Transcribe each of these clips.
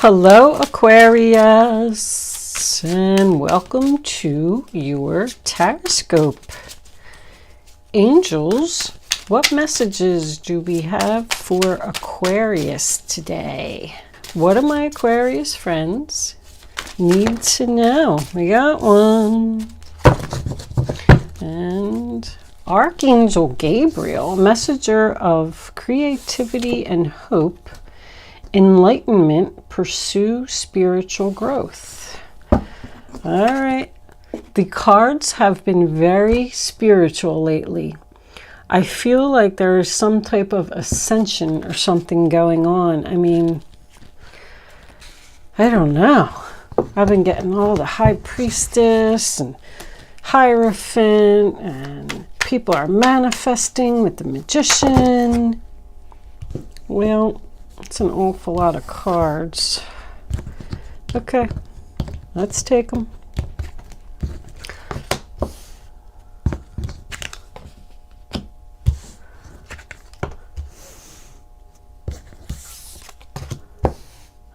Hello Aquarius, and welcome to your horoscope. Angels, what messages do we have for Aquarius today? What do my Aquarius friends need to know? We got one. And Archangel Gabriel, messenger of creativity and hope, enlightenment, pursue spiritual growth. All right. The cards have been very spiritual lately. I feel like there is some type of ascension or something going on. I mean, I don't know. I've been getting all the High Priestess and Hierophant, and people are manifesting with the Magician. Well, it's an awful lot of cards. Okay, let's take them.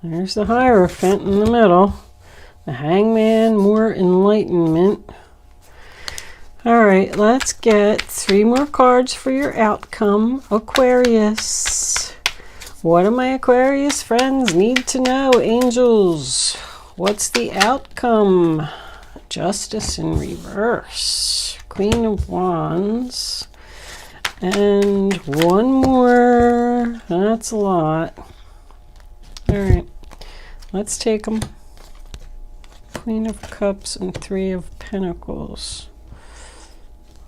There's the Hierophant in the middle. The Hangman, more enlightenment. All right, let's get 3 more cards for your outcome, Aquarius. What do my Aquarius friends need to know, angels? What's the outcome? Justice in reverse. Queen of Wands. And one more. That's a lot. All right, let's take them. Queen of Cups and 3 of Pentacles.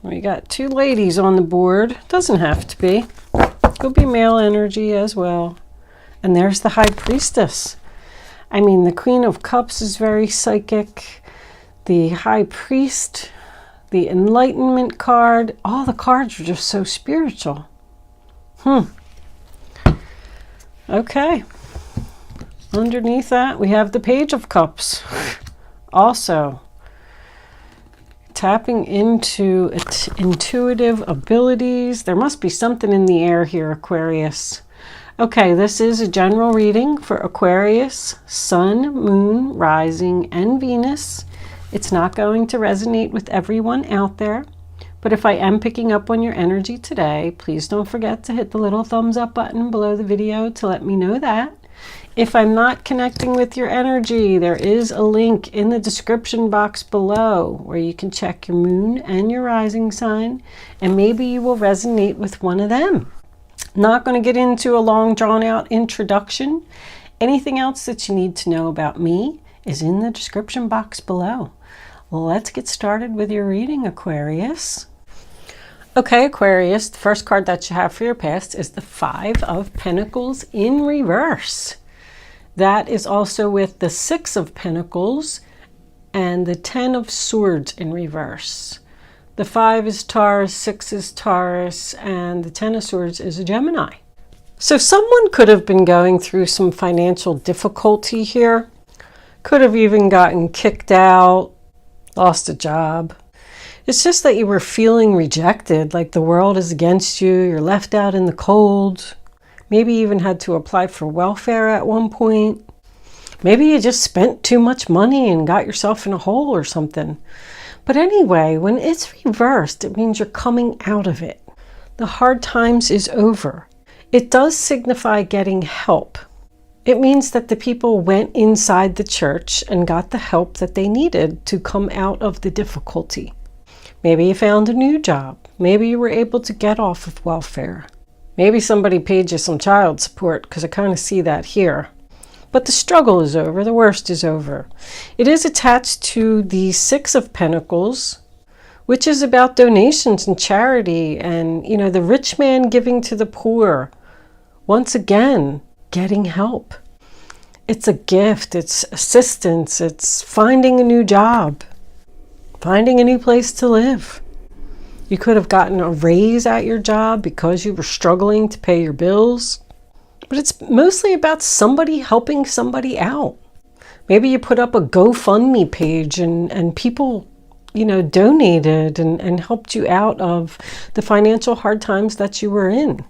We got 2 ladies on the board. Doesn't have to be. Could be male energy as well. And there's the High Priestess. I mean, the Queen of Cups is very psychic. The High Priest, the Enlightenment card, all the cards are just so spiritual. Okay. Underneath that, we have the Page of Cups. Also, tapping into intuitive abilities. There must be something in the air here, Aquarius. Okay, this is a general reading for Aquarius, Sun, Moon, Rising, and Venus. It's not going to resonate with everyone out there, but if I am picking up on your energy today, please don't forget to hit the little thumbs up button below the video to let me know that. If I'm not connecting with your energy, there is a link in the description box below where you can check your moon and your rising sign, and maybe you will resonate with one of them. Not going to get into a long drawn out introduction. Anything else that you need to know about me is in the description box below. Let's get started with your reading, Aquarius. Okay, Aquarius, the first card that you have for your past is the 5 of Pentacles in reverse. That is also with the 6 of Pentacles and the 10 of Swords in reverse. The 5 is Taurus, 6 is Taurus, and the 10 of Swords is a Gemini. So someone could have been going through some financial difficulty here. Could have even gotten kicked out, lost a job. It's just that you were feeling rejected, like the world is against you, you're left out in the cold. Maybe you even had to apply for welfare at one point. Maybe you just spent too much money and got yourself in a hole or something. But anyway, when it's reversed, it means you're coming out of it. The hard times is over. It does signify getting help. It means that the people went inside the church and got the help that they needed to come out of the difficulty. Maybe you found a new job. Maybe you were able to get off of welfare. Maybe somebody paid you some child support, because I kind of see that here. But the struggle is over. The worst is over. It is attached to the 6 of Pentacles, which is about donations and charity and, you know, the rich man giving to the poor. Once again, getting help. It's a gift. It's assistance. It's finding a new job. Finding a new place to live. You could have gotten a raise at your job because you were struggling to pay your bills. But it's mostly about somebody helping somebody out. Maybe you put up a GoFundMe page and people, you know, donated and helped you out of the financial hard times that you were in.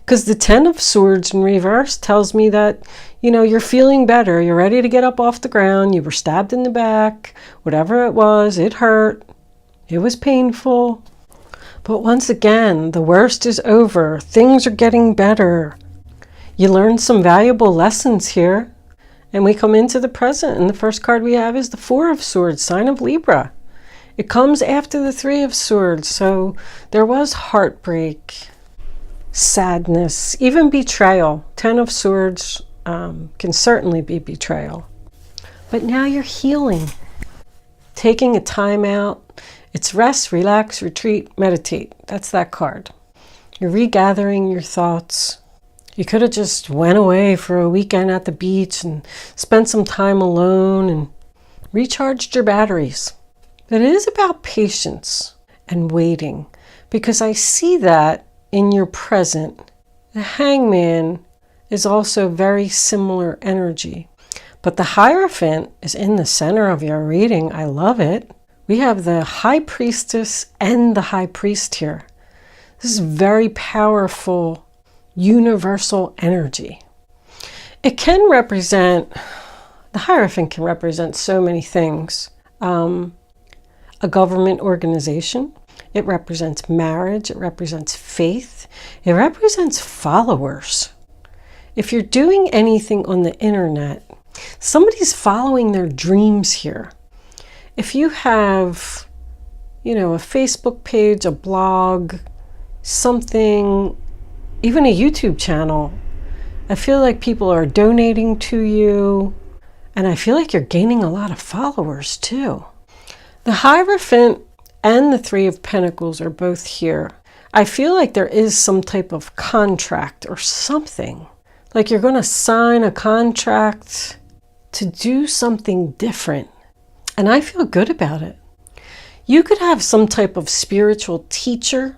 Because the Ten of Swords in reverse tells me that, you're feeling better. You're ready to get up off the ground. You were stabbed in the back. Whatever it was, it hurt. It was painful. But once again, the worst is over. Things are getting better. You learned some valuable lessons here. And we come into the present, and the first card we have is the Four of Swords, sign of Libra. It comes after the Three of Swords, so there was heartbreak, sadness, even betrayal. Ten of Swords can certainly be betrayal. But now you're healing, taking a time out. It's rest, relax, retreat, meditate. That's that card. You're regathering your thoughts. You could have just went away for a weekend at the beach and spent some time alone and recharged your batteries. But it is about patience and waiting, because I see that in your present. The Hangman is also very similar energy. But the Hierophant is in the center of your reading. I love it. We have the High Priestess and the High Priest here. This is very powerful, universal energy. It can represent, the Hierophant can represent so many things. A government organization. It represents marriage. It represents faith. It represents followers. If you're doing anything on the internet, somebody's following their dreams here. If you have, a Facebook page, a blog, something, even a YouTube channel, I feel like people are donating to you, and I feel like you're gaining a lot of followers too. The Hierophant and the Three of Pentacles are both here. I feel like there is some type of contract or something. Like you're going to sign a contract to do something different. And I feel good about it. You could have some type of spiritual teacher.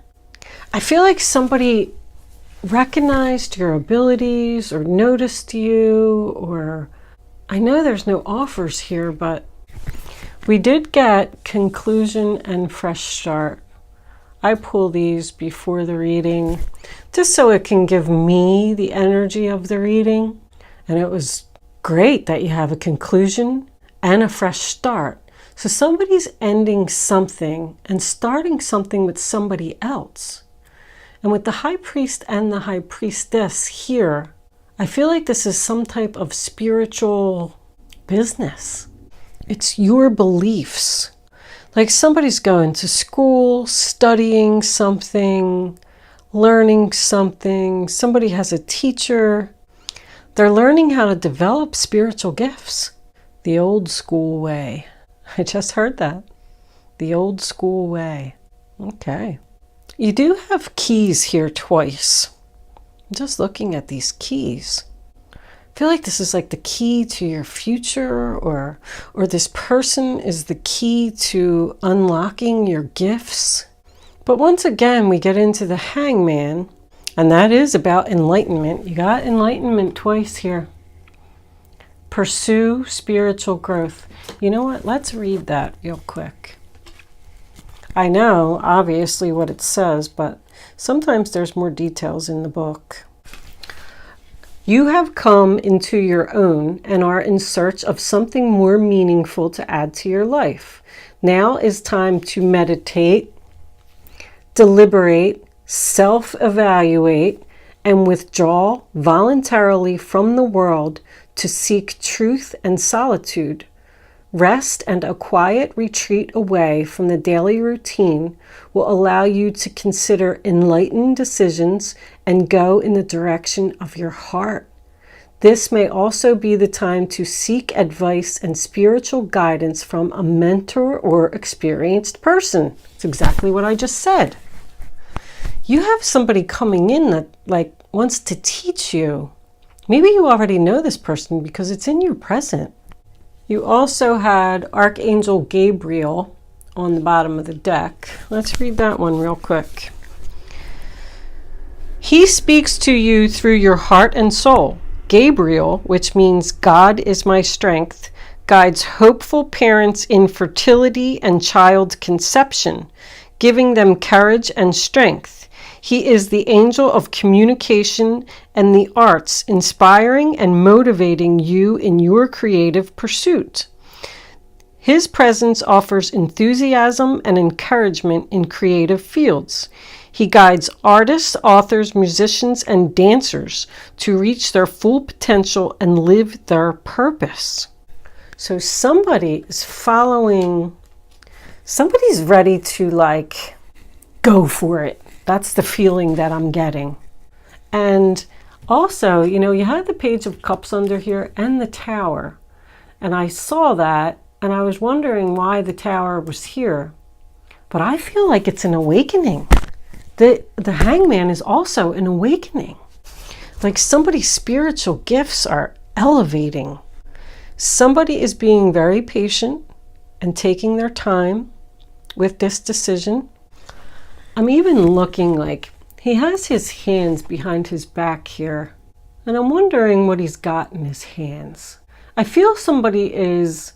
I feel like somebody recognized your abilities or noticed you, or I know there's no offers here, but we did get conclusion and fresh start. I pull these before the reading just so it can give me the energy of the reading. And it was great that you have a conclusion and a fresh start. So somebody's ending something and starting something with somebody else. And with the High Priest and the High Priestess here, I feel like this is some type of spiritual business. It's your beliefs. Like somebody's going to school, studying something, learning something. Somebody has a teacher. They're learning how to develop spiritual gifts. The old school way. I just heard that. The old school way. Okay. You do have keys here twice. I'm just looking at these keys. I feel like this is like the key to your future, or this person is the key to unlocking your gifts. But once again, we get into the Hangman, and that is about enlightenment. You got enlightenment twice here. Pursue spiritual growth. You know what? Let's read that real quick. I know, obviously, what it says, but sometimes there's more details in the book. You have come into your own and are in search of something more meaningful to add to your life. Now is time to meditate, deliberate, self-evaluate, and withdraw voluntarily from the world to seek truth and solitude. Rest and a quiet retreat away from the daily routine will allow you to consider enlightened decisions and go in the direction of your heart. This may also be the time to seek advice and spiritual guidance from a mentor or experienced person. It's exactly what I just said. You have somebody coming in that wants to teach you. Maybe you already know this person because it's in your present. You also had Archangel Gabriel on the bottom of the deck. Let's read that one real quick. He speaks to you through your heart and soul. Gabriel, which means God is my strength, guides hopeful parents in fertility and child conception, giving them courage and strength. He is the angel of communication and the arts, inspiring and motivating you in your creative pursuit. His presence offers enthusiasm and encouragement in creative fields. He guides artists, authors, musicians, and dancers to reach their full potential and live their purpose. So somebody is somebody's ready to go for it. That's the feeling that I'm getting. And also, you had the Page of Cups under here and the Tower. And I saw that and I was wondering why the Tower was here. But I feel like it's an awakening. The Hangman is also an awakening. Like somebody's spiritual gifts are elevating. Somebody is being very patient and taking their time with this decision. I'm even looking like he has his hands behind his back here. And I'm wondering what he's got in his hands. I feel somebody is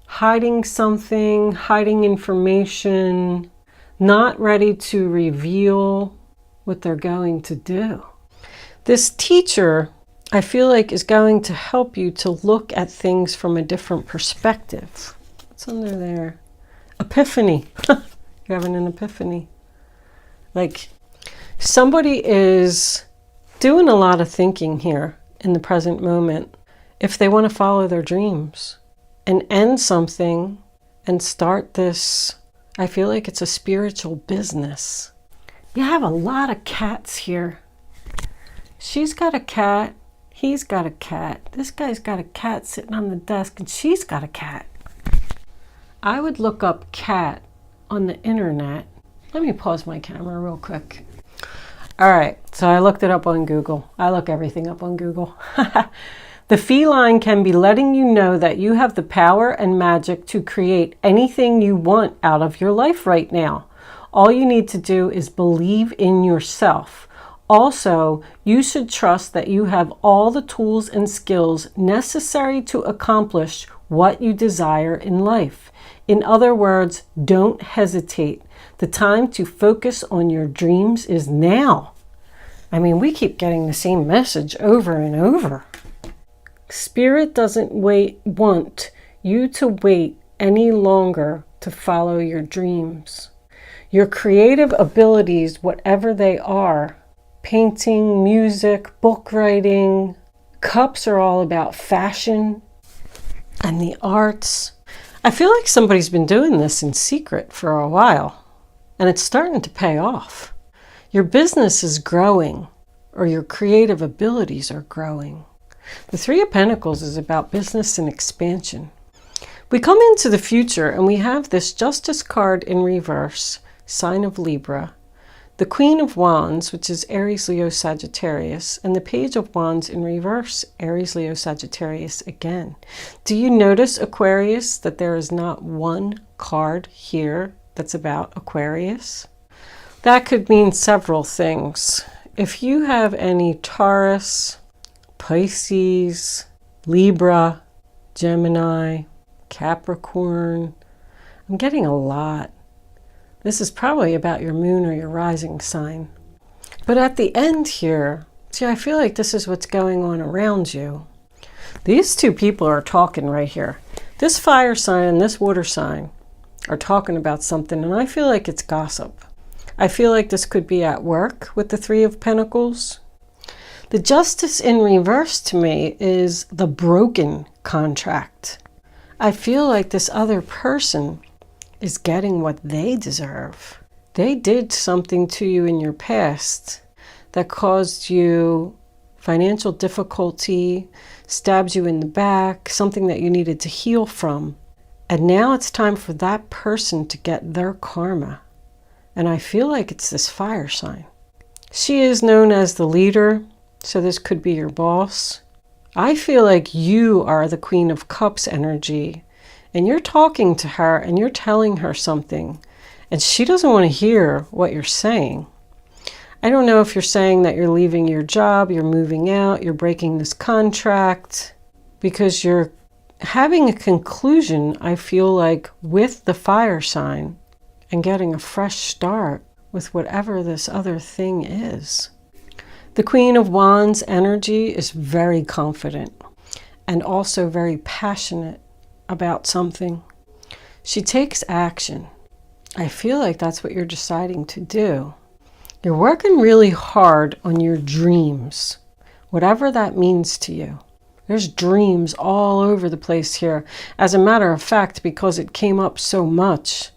hiding something, hiding information, not ready to reveal what they're going to do. This teacher, I feel like, is going to help you to look at things from a different perspective. What's under there? Epiphany. You're having an epiphany. Like somebody is doing a lot of thinking here in the present moment if they want to follow their dreams and end something and start this. I feel like it's a spiritual business. You have a lot of cats here. She's got a cat. He's got a cat. This guy's got a cat sitting on the desk, and she's got a cat. I would look up cat on the internet. Let me pause my camera real quick. All right, so I looked it up on Google. I look everything up on Google. The feline can be letting you know that you have the power and magic to create anything you want out of your life right now. All you need to do is believe in yourself. Also, you should trust that you have all the tools and skills necessary to accomplish what you desire in life. In other words, don't hesitate. The time to focus on your dreams is now. I mean, we keep getting the same message over and over. Spirit doesn't want you to wait any longer to follow your dreams. Your creative abilities, whatever they are, painting, music, book writing, cups are all about fashion and the arts. I feel like somebody's been doing this in secret for a while, and it's starting to pay off. Your business is growing, or your creative abilities are growing. The Three of Pentacles is about business and expansion. We come into the future and we have this Justice card in reverse, sign of Libra, the Queen of Wands, which is Aries, Leo, Sagittarius, and the Page of Wands in reverse, Aries, Leo, Sagittarius again. Do you notice, Aquarius, that there is not one card here that's about Aquarius? That could mean several things. If you have any Taurus, Pisces, Libra, Gemini, Capricorn, I'm getting a lot. This is probably about your moon or your rising sign. But at the end here, see, I feel like this is what's going on around you. These two people are talking right here. This fire sign and this water sign are talking about something, and I feel like it's gossip. I feel like this could be at work with the Three of Pentacles. The Justice in reverse to me is the broken contract. I feel like this other person is getting what they deserve. They did something to you in your past that caused you financial difficulty, stabbed you in the back, something that you needed to heal from. And now it's time for that person to get their karma. And I feel like it's this fire sign. She is known as the leader, so this could be your boss. I feel like you are the Queen of Cups energy, and you're talking to her and you're telling her something, and she doesn't want to hear what you're saying. I don't know if you're saying that you're leaving your job, you're moving out, you're breaking this contract, because you're having a conclusion, I feel like, with the fire sign and getting a fresh start with whatever this other thing is. The Queen of Wands energy is very confident and also very passionate about something. She takes action. I feel like that's what you're deciding to do. You're working really hard on your dreams, whatever that means to you. There's dreams all over the place here. As a matter of fact, because it came up so much,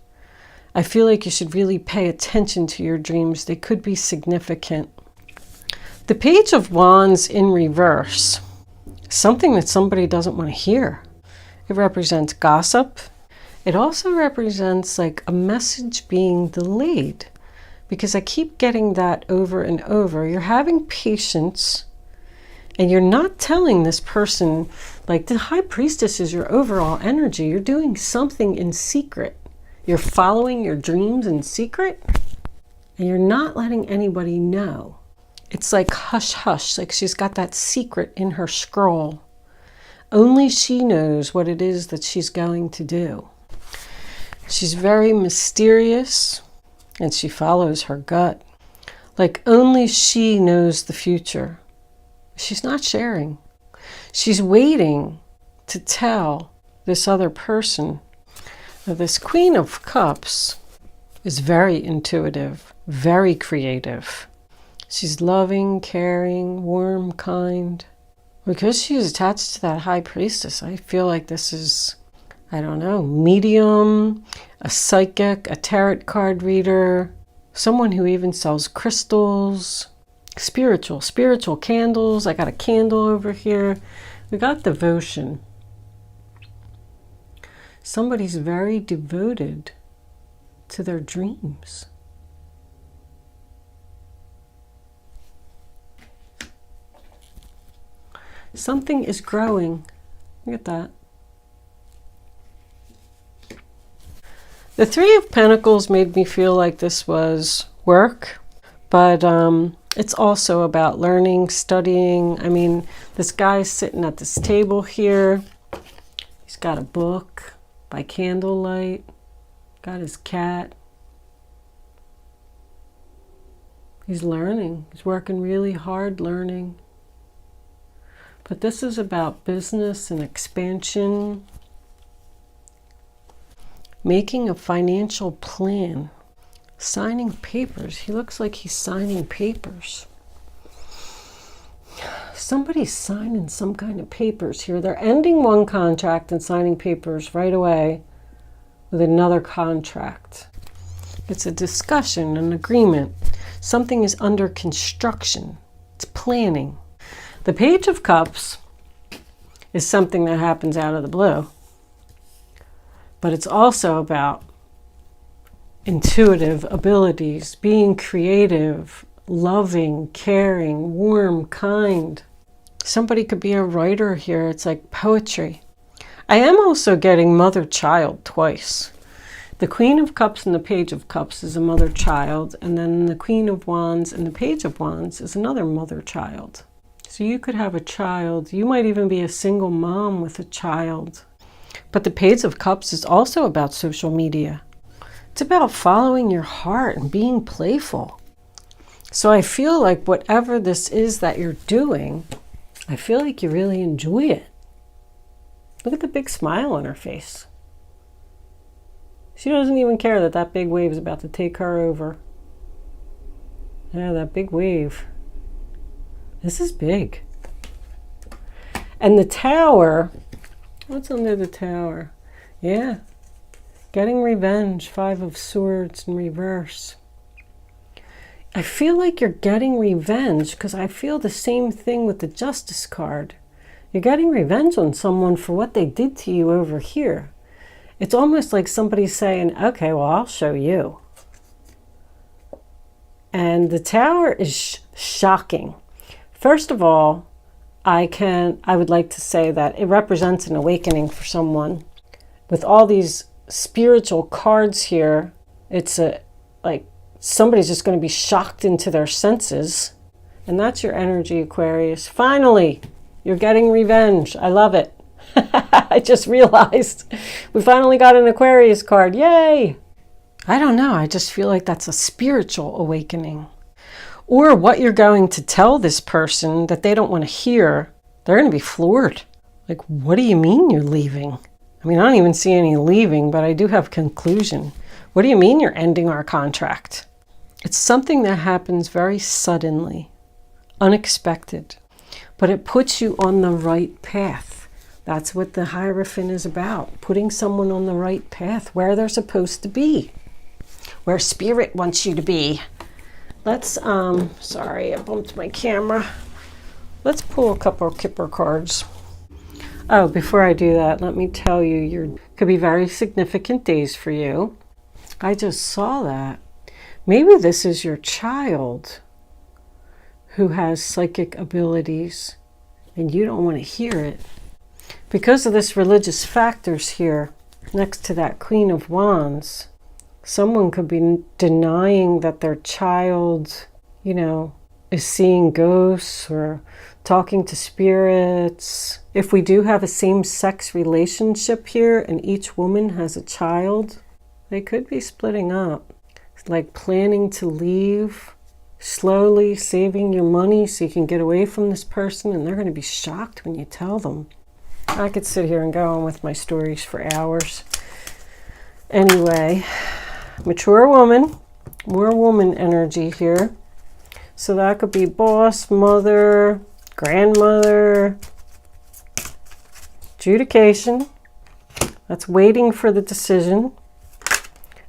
I feel like you should really pay attention to your dreams. They could be significant. The Page of Wands in reverse, something that somebody doesn't want to hear. It represents gossip. It also represents like a message being delayed, because I keep getting that over and over. You're having patience and you're not telling this person, like the High Priestess is your overall energy. You're doing something in secret. You're following your dreams in secret and you're not letting anybody know. It's like hush hush, like she's got that secret in her scroll. Only she knows what it is that she's going to do. She's very mysterious and she follows her gut. Like only she knows the future. She's not sharing. She's waiting to tell this other person. Now, this Queen of Cups is very intuitive, very creative. She's loving, caring, warm, kind. Because she's attached to that High Priestess, I feel like this is, I don't know, medium, a psychic, a tarot card reader, someone who even sells crystals, spiritual candles. I got a candle over here. We got devotion. Somebody's very devoted to their dreams. Something is growing. Look at that. The Three of Pentacles made me feel like this was work, but it's also about learning, studying. I mean, this guy's sitting at this table here. He's got a book by candlelight, got his cat. He's learning. He's working really hard learning. But this is about business and expansion, making a financial plan, signing papers. He looks like he's signing papers. Somebody's signing some kind of papers here. They're ending one contract and signing papers right away with another contract. It's a discussion, an agreement. Something is under construction. It's planning. The Page of Cups is something that happens out of the blue. But it's also about intuitive abilities, being creative, loving, caring, warm, kind. Somebody could be a writer here. It's like poetry. I am also getting mother-child twice. The Queen of Cups and the Page of Cups is a mother-child, and then the Queen of Wands and the Page of Wands is another mother-child. So you could have a child. You might even be a single mom with a child. But the Page of Cups is also about social media. It's about following your heart and being playful. So I feel like whatever this is that you're doing, I feel like you really enjoy it. Look at the big smile on her face. She doesn't even care that that big wave is about to take her over. Yeah, that big wave. This is big. And the Tower, what's under the Tower? Yeah, getting revenge, Five of Swords in reverse. I feel like you're getting revenge because I feel the same thing with the Justice card. You're getting revenge on someone for what they did to you over here. It's almost like somebody's saying, okay, well, I'll show you. And the Tower is shocking. First of all, I would like to say that it represents an awakening for someone. With all these spiritual cards here, it's like somebody's just going to be shocked into their senses. And that's your energy, Aquarius. Finally, you're getting revenge. I love it. I just realized we finally got an Aquarius card. Yay! I don't know. I just feel like that's a spiritual awakening. Or what you're going to tell this person that they don't want to hear, they're going to be floored. Like, what do you mean you're leaving? I mean, I don't even see any leaving, but I do have conclusion. What do you mean you're ending our contract? It's something that happens very suddenly, unexpected, but it puts you on the right path. That's what the Hierophant is about, putting someone on the right path, where they're supposed to be, where spirit wants you to be. Let's, sorry, I bumped my camera. Let's pull a couple of Kipper cards. Oh, before I do that, let me tell you, could be very significant days for you. I just saw that. Maybe this is your child who has psychic abilities and you don't want to hear it. Because of this religious factors here, next to that Queen of Wands, someone could be denying that their child, you know, is seeing ghosts or talking to spirits. If we do have a same-sex relationship here and each woman has a child, they could be splitting up. Like planning to leave, slowly saving your money so you can get away from this person, and they're going to be shocked when you tell them. I could sit here and go on with my stories for hours. Anyway, mature woman, more woman energy here. So that could be boss, mother, grandmother, adjudication. That's waiting for the decision.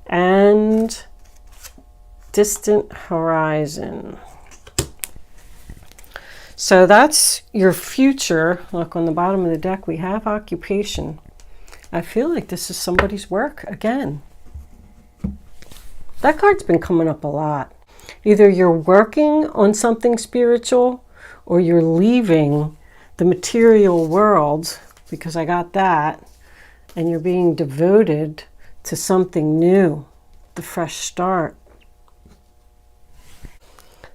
And distant horizon. So that's your future. Look, on the bottom of the deck, we have occupation. I feel like this is somebody's work again. That card's been coming up a lot. Either you're working on something spiritual or you're leaving the material world, because I got that, and you're being devoted to something new, the fresh start.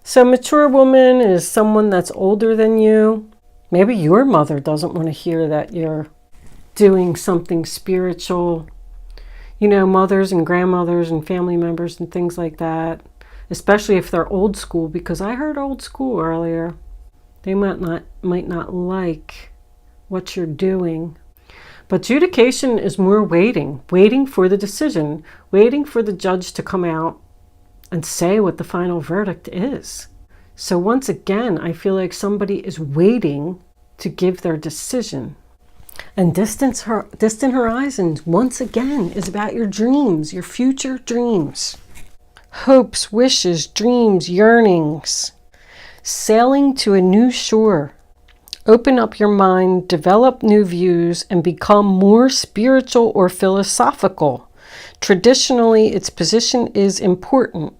So mature woman is someone that's older than you. Maybe your mother doesn't want to hear that you're doing something spiritual. You know, mothers and grandmothers and family members and things like that, especially if they're old school, because I heard old school earlier. They might not like what you're doing. But adjudication is more waiting for the decision, waiting for the judge to come out and say what the final verdict is. So once again, I feel like somebody is waiting to give their decision. And distant horizons, once again, is about your dreams, your future dreams. Hopes, wishes, dreams, yearnings. Sailing to a new shore. Open up your mind, develop new views, and become more spiritual or philosophical. Traditionally, its position is important.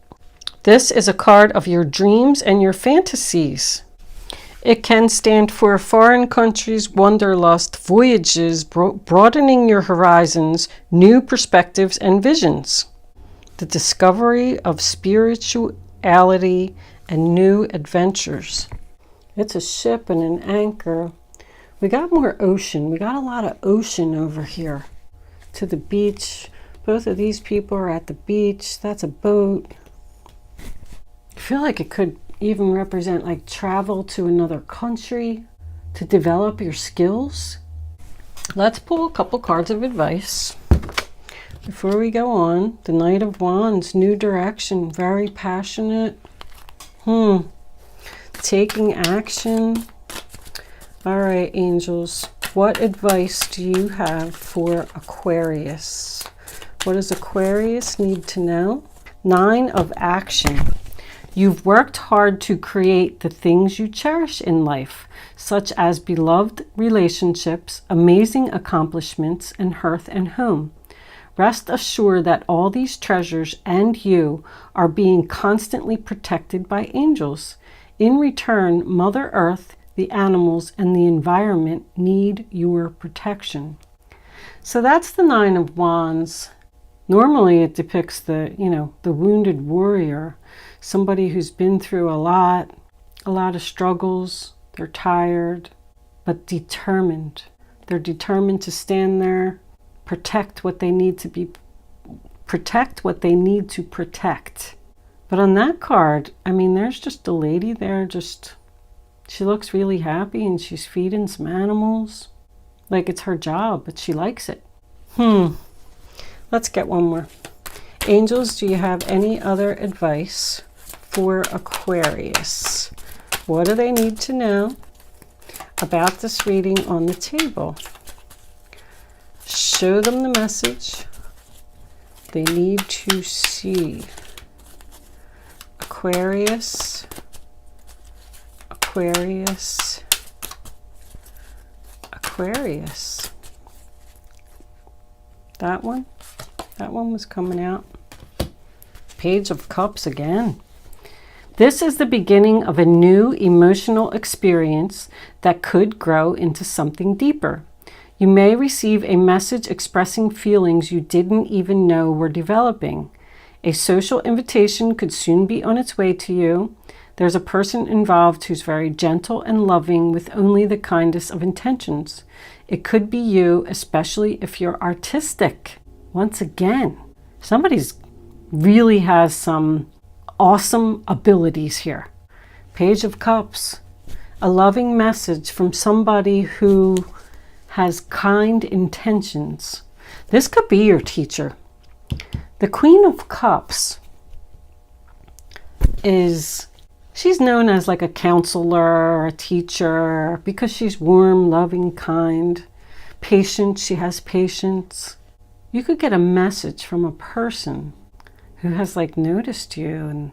This is a card of your dreams and your fantasies. It can stand for foreign countries, wanderlust, voyages, broadening your horizons, new perspectives and visions. The discovery of spirituality and new adventures. It's a ship and an anchor. We got more ocean. We got a lot of ocean over here. To the beach. Both of these people are at the beach. That's a boat. I feel like it could even represent like travel to another country to develop your skills. Let's pull a couple cards of advice before we go on. The Knight of Wands, new direction, very passionate. Taking action. All right, angels, what advice do you have for Aquarius? What does Aquarius need to know? 9 of Action. You've worked hard to create the things you cherish in life, such as beloved relationships, amazing accomplishments, and hearth and home. Rest assured that all these treasures and you are being constantly protected by angels. In return, Mother Earth, the animals, and the environment need your protection. So that's the 9 of Wands. Normally it depicts the wounded warrior, somebody who's been through a lot of struggles. They're tired, but determined. They're determined to stand there, protect what they need to be protect what they need to protect. But on that card, I mean, there's just a lady there, she looks really happy and she's feeding some animals. Like it's her job, but she likes it. Let's get one more. Angels, do you have any other advice for Aquarius? What do they need to know about this reading on the table? Show them the message they need to see. Aquarius, Aquarius, Aquarius. That one was coming out. Page of Cups again. This is the beginning of a new emotional experience that could grow into something deeper. You may receive a message expressing feelings you didn't even know were developing. A social invitation could soon be on its way to you. There's a person involved who's very gentle and loving with only the kindest of intentions. It could be you, especially if you're artistic. Once again, somebody's really has some awesome abilities here. Page of Cups. A loving message from somebody who has kind intentions. This could be your teacher. The Queen of Cups she's known as like a counselor or a teacher because she's warm, loving, kind, patient. She has patience. You could get a message from a person who has like noticed you and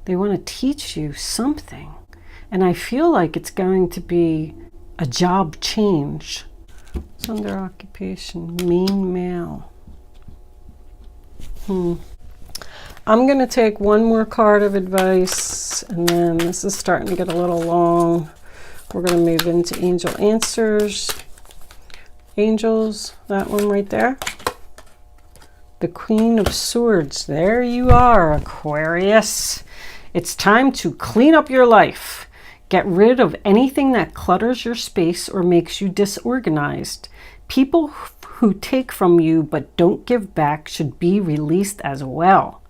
they want to teach you something. And I feel like it's going to be a job change. It's under occupation, main male. I'm going to take one more card of advice, and then this is starting to get a little long. We're going to move into angel answers. Angels, that one right there. The Queen of Swords. There you are, Aquarius. It's time to clean up your life. Get rid of anything that clutters your space or makes you disorganized. People who take from you but don't give back should be released as well.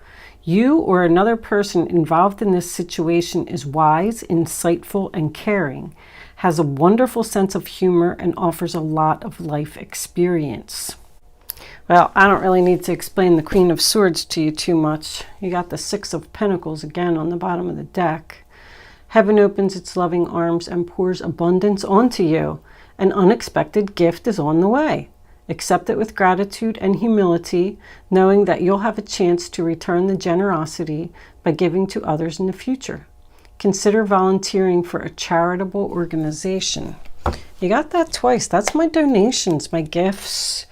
You or another person involved in this situation is wise, insightful, and caring, has a wonderful sense of humor, and offers a lot of life experience. Well, I don't really need to explain the Queen of Swords to you too much. You got the Six of Pentacles again on the bottom of the deck. Heaven opens its loving arms and pours abundance onto you. An unexpected gift is on the way. Accept it with gratitude and humility, knowing that you'll have a chance to return the generosity by giving to others in the future. Consider volunteering for a charitable organization. You got that twice. That's my donations, my gifts.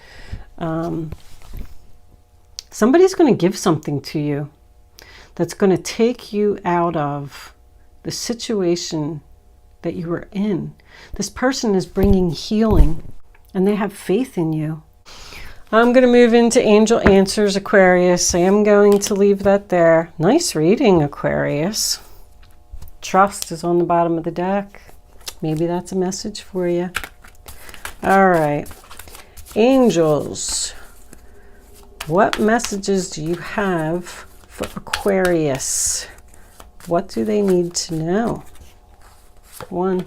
Somebody's going to give something to you that's going to take you out of the situation that you were in. This person is bringing healing and they have faith in you. I'm going to move into angel answers, Aquarius. I am going to leave that there. Nice reading, Aquarius. Trust is on the bottom of the deck. Maybe that's a message for you. All right. Angels, what messages do you have for Aquarius? What do they need to know? 1.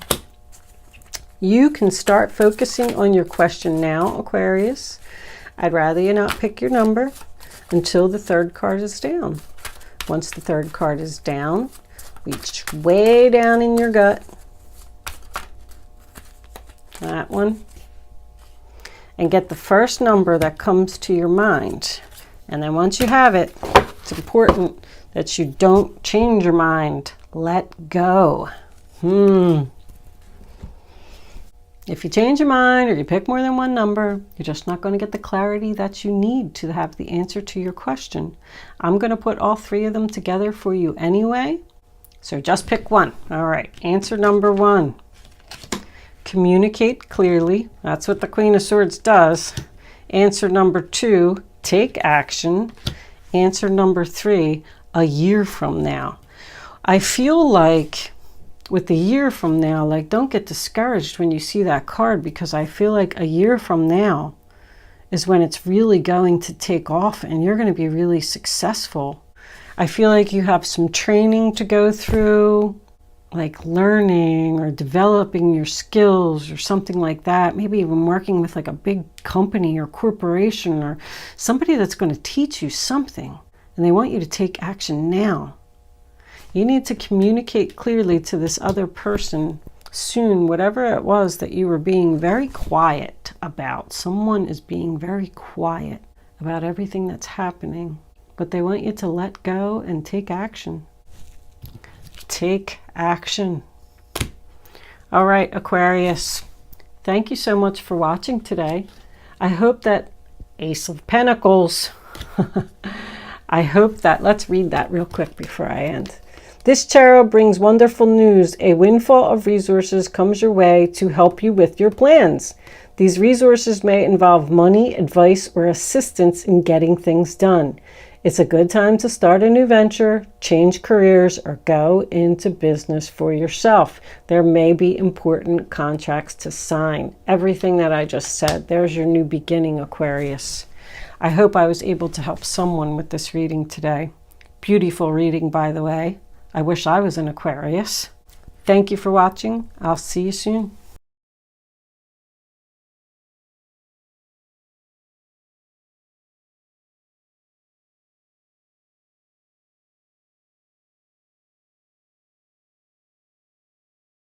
You can start focusing on your question now, Aquarius. I'd rather you not pick your number until the third card is down. Once the third card is down, reach way down in your gut. That one. And get the first number that comes to your mind. And then once you have it, it's important that you don't change your mind. Let go. If you change your mind or you pick more than one number, you're just not going to get the clarity that you need to have the answer to your question. I'm going to put all 3 of them together for you anyway. So just pick one. All right. Answer number 1. Communicate clearly. That's what the Queen of Swords does. Answer number 2. Take action. Answer number 3. A year from now. I feel like with the year from now, like, don't get discouraged when you see that card, because I feel like a year from now is when it's really going to take off and you're going to be really successful. I feel like you have some training to go through, like learning or developing your skills or something like that. Maybe even working with like a big company or corporation or somebody that's going to teach you something, and they want you to take action now. You need to communicate clearly to this other person soon, whatever it was that you were being very quiet about. Someone is being very quiet about everything that's happening, but they want you to let go and take action. Take action. All right, Aquarius, thank you so much for watching today. I hope that Ace of Pentacles, I hope that, let's read that real quick before I end. This tarot brings wonderful news. A windfall of resources comes your way to help you with your plans. These resources may involve money, advice, or assistance in getting things done. It's a good time to start a new venture, change careers, or go into business for yourself. There may be important contracts to sign. Everything that I just said, there's your new beginning, Aquarius. I hope I was able to help someone with this reading today. Beautiful reading, by the way. I wish I was an Aquarius. Thank you for watching. I'll see you soon.